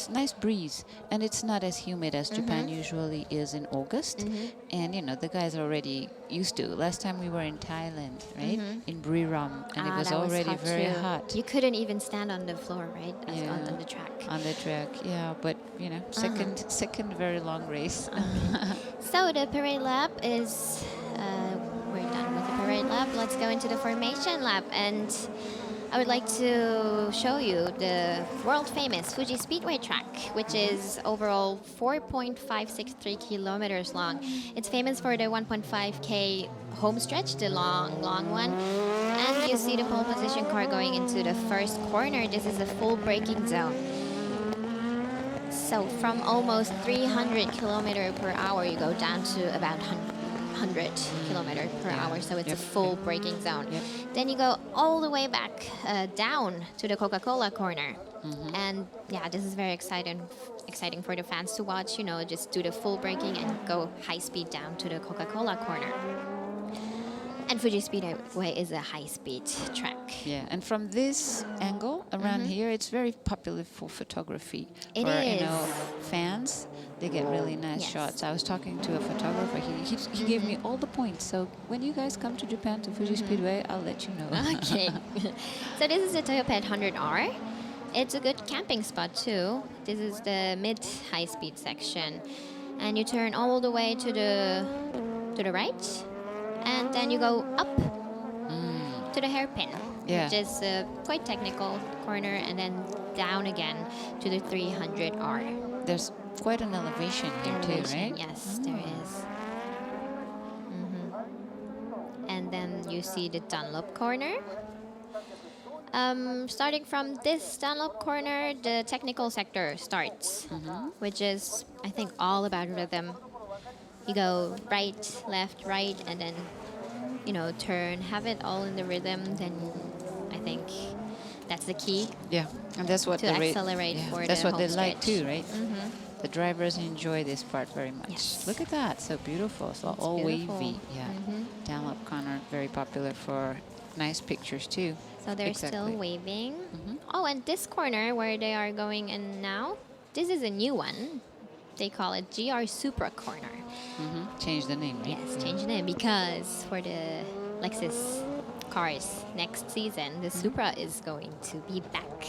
nice breeze, and it's not as humid as Japan usually is in August. And you know, the guys are already used to. Last time we were in Thailand, right? In Buriram, and it was that already hot very too. hot. You couldn't even stand on the floor, right? Yeah. On the track. On the track, yeah. But you know, second very long race. So the parade lap is, we're done with the parade lap. Let's go into the formation lap, and I would like to show you the world famous Fuji Speedway track, which is overall 4.563 kilometers long. It's famous for the 1.5K home stretch, the long one. And you see the pole position car going into the first corner. This is a full braking zone. So from almost 300 kilometers per hour, you go down to about 100 kilometers per hour. So it's a full braking zone. Then you go all the way back down to the Coca-Cola corner. And yeah, this is very exciting for the fans to watch, you know, just do the full braking and go high speed down to the Coca-Cola corner. And Fuji Speedway is a high-speed track. Yeah, and from this angle around here, it's very popular for photography. It for, is. You know, fans, they get really nice shots. I was talking to a photographer. He gave me all the points. So when you guys come to Japan to Fuji Speedway, I'll let you know. Okay. So this is the Toyopet 100R. It's a good camping spot too. This is the mid-high speed section. And you turn all the way to the right. And then you go up to the hairpin, which is a quite technical corner, and then down again to the 300R. There's quite an elevation here too, right? Yes, there is. And then you see the Dunlop corner. Starting from this Dunlop corner, the technical sector starts, which is, I think, all about rhythm. You go right, left, right, and then, you know, turn, have it all in the rhythm. Then I think that's the key. Yeah, and that's what to accelerate for that's the what they home like stretch. too, right? The drivers enjoy this part very much. Yes. Look at that, so beautiful. So It's all beautiful. wavy. Yeah, Dunlop corner, very popular for nice pictures too. So they're still waving. Oh, and this corner where they are going in now, this is a new one. They call it GR Supra corner. Change the name, right? Yes, change the name because for the Lexus cars next season, the Supra is going to be back.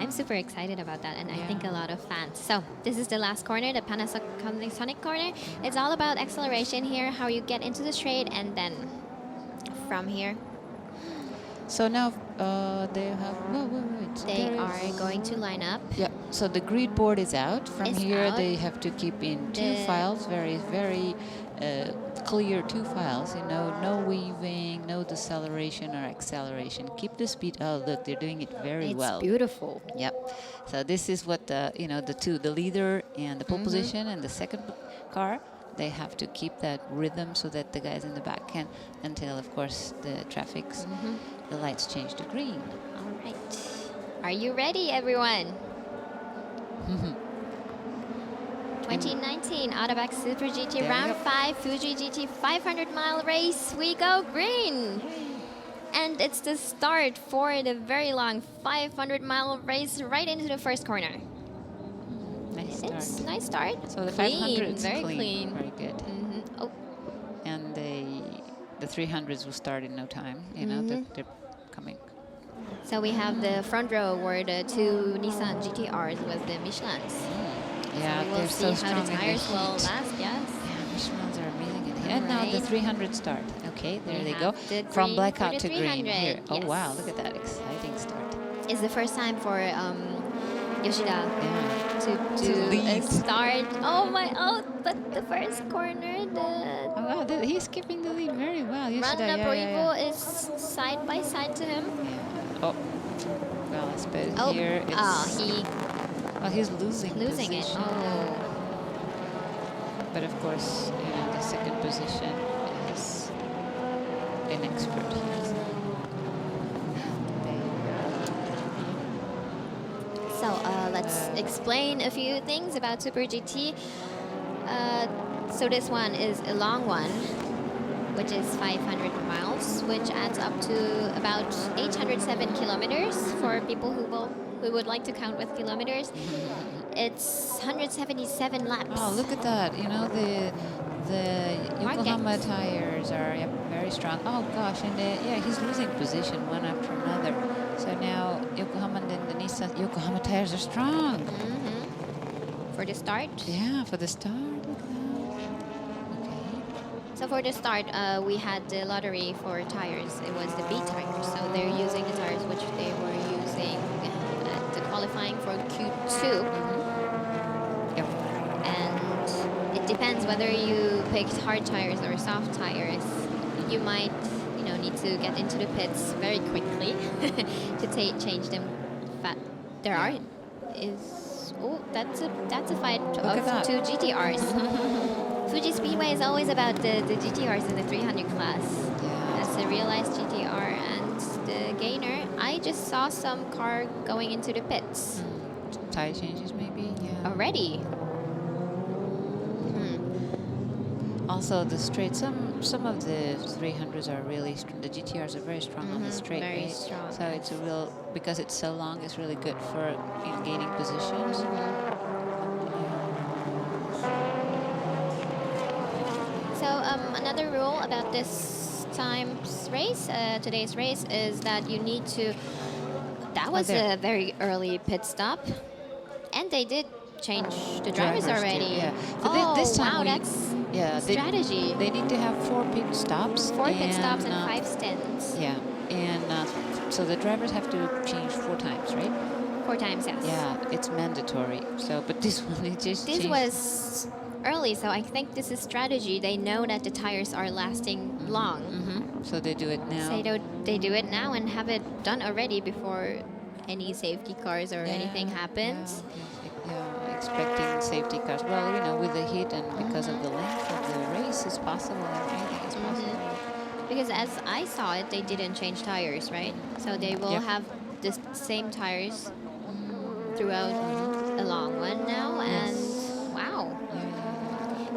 I'm super excited about that, and I think a lot of fans. So this is the last corner, the Panasonic corner. It's all about acceleration here, how you get into the straight, and then from here. So now they have. Wait. They are going to line up. Yeah. So the grid board is out. From It's here, out. they have to keep in two files, very clear two files. You know, no weaving, no deceleration or acceleration. Keep the speed. Oh, look, they're doing it very well. It's beautiful. Yep. So this is what the the leader and the pole position and the second car. They have to keep that rhythm so that the guys in the back can, until of course the traffic's the lights change to green. All right. Are you ready, everyone? 2019 AUTOBACS Super GT There we Round go. 5 Fuji GT 500-mile race. We go green. And it's the start for the very long 500-mile race right into the first corner. Nice start. It's a nice start. So the Clean, 500s very clean. clean. Very good. Oh, And the 300s will start in no time. You know, they're coming. so we have the front row where the two Nissan GTRs with the Michelins. Yeah, We will they're see so how strong the in tires the will heat. last, yes. Yeah, Michelins are amazing in the heat. And now the Right. 300 start. Okay, there We they go. have the From green blackout for to the green 300, here. Oh yes. wow, look at that exciting start. It's the first time for Yoshida Yeah. to lead. start. But the first corner, the Oh wow, he's keeping the lead very well. Yoshida, Randa yeah, Proivo yeah. is side by side to him. Yeah. Oh, well, I suppose here it's... he's losing losing it. position. Oh. But of course, you know, the second position is an expert here. So let's explain a few things about Super GT. So this one is a long one. which is 500 miles, which adds up to about 807 kilometers for people who would like to count with kilometers. It's 177 laps. Oh, look at that! You know the Yokohama tires are very strong. Oh gosh, and he's losing position one after another. So now Yokohama and then the Nissan Yokohama tires are strong. For the start? Yeah, for the start. Look at that. Okay. So for the start, we had the lottery for tires. It was the B tires. So they're using the tires which they were using at the qualifying for Q2. Yep. And it depends whether you picked hard tires or soft tires. You might, need to get into the pits very quickly to change them. But that's a fight of two GTRs. Fuji Speedway is always about the GTRs in the 300 class. Yeah. That's a realized GTR, and the gainer. I just saw some car going into the pits. Tire changes maybe. Yeah. Already. Also, the straight, some of the 300s are really, the GTRs are very strong on the straight, very right? strong. So it's because it's so long, it's really good for gaining positions. So another rule about this today's race, is that you need to, that was a very early pit stop, and they did change the drivers already. Yeah. Oh, this time wow, that's strategy. They need to have 4 pit stops. 4 pit stops and 5 stints. Yeah, and so the drivers have to change 4 times, right? 4 times, yes. Yeah, it's mandatory. So, but this one, it just This changed. was early, so I think this is strategy. They know that the tires are lasting long. So they do it now. So they do it now and have it done already before any safety cars or anything happens. Yeah, expecting safety cars. Well, with the heat and because of the length of the race, it's possible. Anything is possible. Because as I saw it, they didn't change tires, right? So they will have the same tires throughout a long one now. And wow.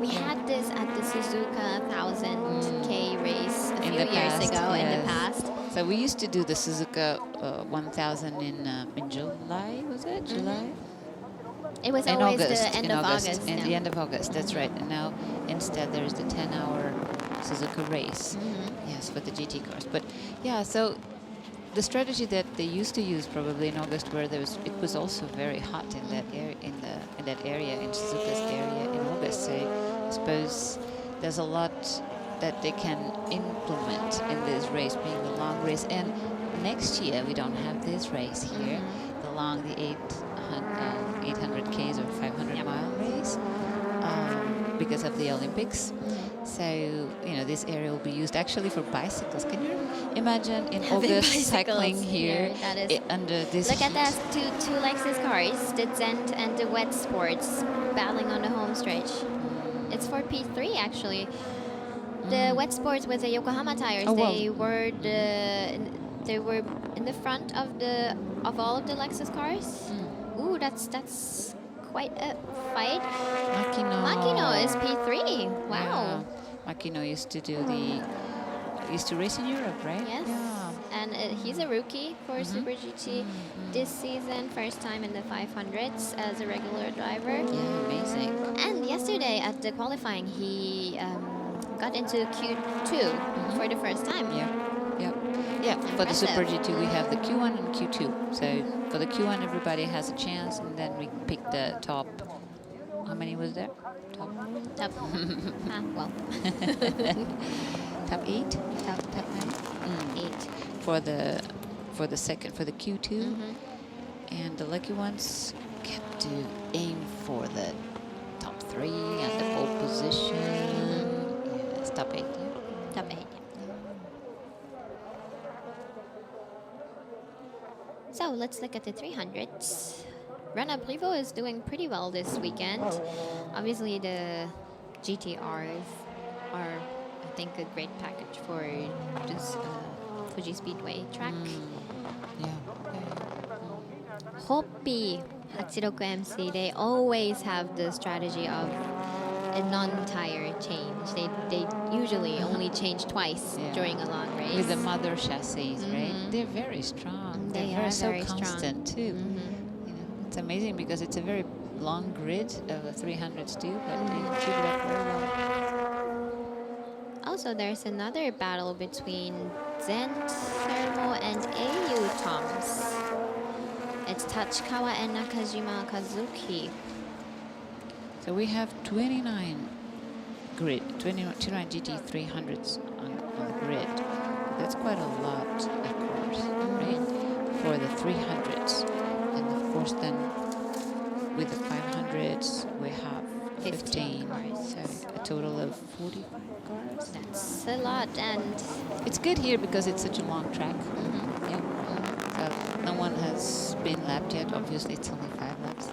We had this at the Suzuka 1000K race a few years ago in the past. So we used to do the Suzuka 1000 in July, was it? July? It was in always August, the end of August. In the end of August, that's right. And now instead there's the 10-hour Suzuka race. Yes, with the GT cars. But yeah, so the strategy that they used to use probably in August, where it was also very hot in that area, in Suzuka's area in August. So I suppose there's a lot that they can implement in this race, being a long race. And next year we don't have this race here, the 800 Ks or 500 mile race, because of the Olympics. So, this area will be used actually for bicycles. Can you imagine in August cycling here under this Look heat? at that, two Lexus cars, the Zent and the Wet Sports, battling on the home stretch. It's for P3 actually. The Wet Sports with the Yokohama tires, they were in the front of all of the Lexus cars. Ooh, that's quite a fight. Makino is P3. Wow. Yeah. Makino used to race in Europe, right? Yes. Yeah. And he's a rookie for Super GT this season, first time in the 500s as a regular driver. Yeah, amazing. And yesterday at the qualifying, he got into Q2 for the first time. Yeah, for the Super GT we have the Q1 and Q2. So for the Q1 everybody has a chance, and then we pick the top. How many was there? Top. Well. Top 8? Top 9? 8. For the Q2. And the lucky ones get to aim for the top 3 and the pole position. Yes, top 8. Yeah. Top 8. So let's look at the 300s. Rana Brivo is doing pretty well this weekend. Obviously the GTRs are, I think, a great package for this Fuji Speedway track. Hoppy 86MC, they always have the strategy of a non-tire change. They usually only change twice Yeah. during a long race. With the mother chassis, right? They're very strong. They They're are so very strong. constant too. You know, it's amazing because it's a very long grid of the 300s too, but they keep it up very well. Also, there's another battle between Zent Thermo and AUTOBACS. It's Tachikawa and Nakajima Kazuki. So we have 29 grid, 29 GT300s on the grid. That's quite a lot, of course, right? For the 300s. And of course then with the 500s we have 15 cars. So a total of 45 cars. That's a lot, and It's good here because it's such a long track. Yeah. So no one has been lapped yet. Obviously it's only 5 laps.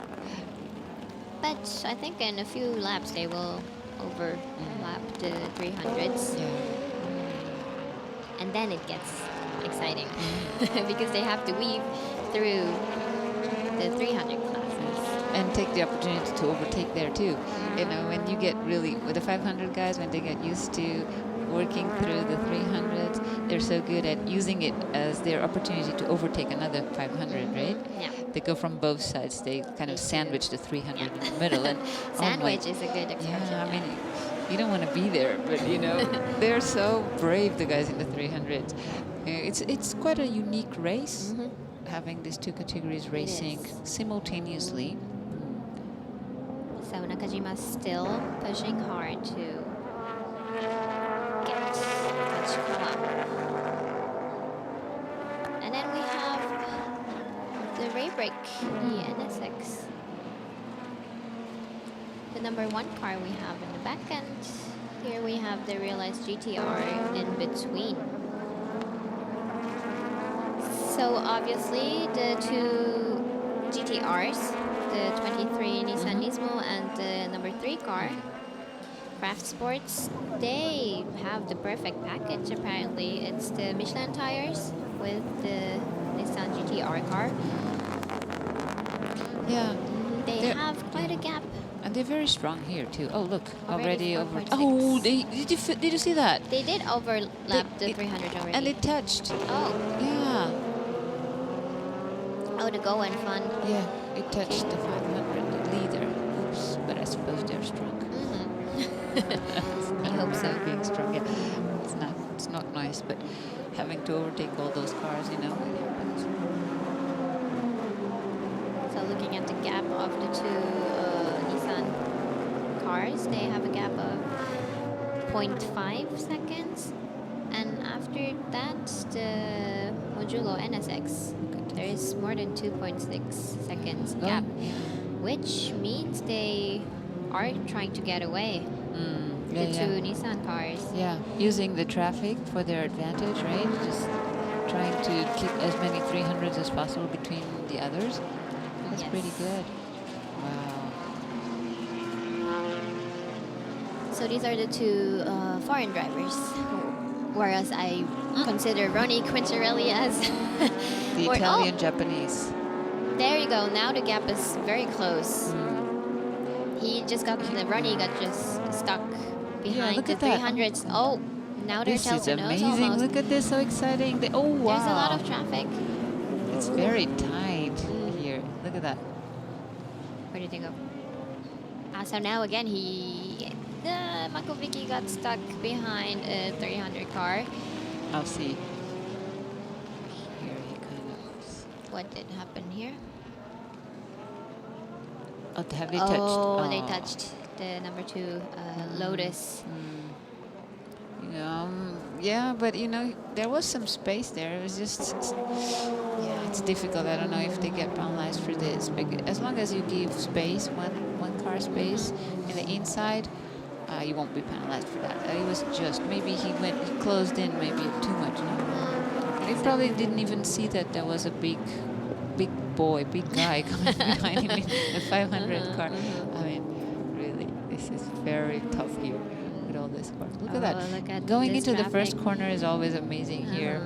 but I think in a few laps they will overlap the 300s, Yeah. and then it gets exciting because they have to weave through the 300 classes. And take the opportunity to overtake there too. You know, when you get really, with the 500 guys, when they get used to working through the 300s, they're so good at using it as their opportunity to overtake another 500, right? Yeah. They go from both sides. They kind of They do. sandwich the 300 in the middle. And Sandwich is a good expression. yeah, I mean, you don't want to be there, but you know, they're so brave, the guys in the 300s. It's quite a unique race, having these two categories racing simultaneously. So Nakajima's still pushing hard to get Tachikawa. And then we have the Raybrick, the NSX. The number 1 car we have in the back end. Here we have the Realized GTR in between. So obviously the two GTRs, the 23 Nissan Nismo and the number 3 car, Craft Sports, they have the perfect package apparently. It's the Michelin tires with the Nissan GTR car. Yeah. They have quite a gap. And they're very strong here too. Oh, look, already over. 4.6. Oh, did you see that? They did overlap the 300 already. And it touched. Oh, Yeah. the Go and Fun. Yeah, it touched the 500 leader. Oops, but I suppose they're strong. I hope so. Being strong, yeah. It's not nice, but having to overtake all those cars, you know, it happens. So looking at the gap of the two Nissan cars, they have a gap of 0.5 seconds. And after that, the Modulo NSX, there is more than 2.6 seconds gap, which means they are trying to get away. The two Nissan cars. Yeah, using the traffic for their advantage, right? Just trying to keep as many 300s as possible between the others. That's pretty good. Wow. So these are the two foreign drivers, whereas I consider Ronnie Quintarelli as The Italian Japanese. There you go. Now the gap is very close. He just got Ronnie got just stuck behind look the at that. 300s. Oh, now they're This is Teltonos amazing. almost. Look at this, so exciting. Oh, wow. There's a lot of traffic. It's very tight here. Look at that. Where did they go? So now again, Makovici got stuck behind a 300 car. I'll see. Here he kind of... What did happen here? Oh, have they touched? Oh, they touched the number 2 Lotus. Yeah, but you know, there was some space there. It was just, yeah, it's difficult. I don't know if they get penalized for this. But as long as you give space, one car space in the inside, you won't be penalized for that. It was just, maybe he closed in maybe too much. No? He probably didn't even see that there was a big guy coming behind him in the 500 car. I mean, really, this is very tough here with all this cars. Look at that. Look at Going this into the traffic. first corner is always amazing here.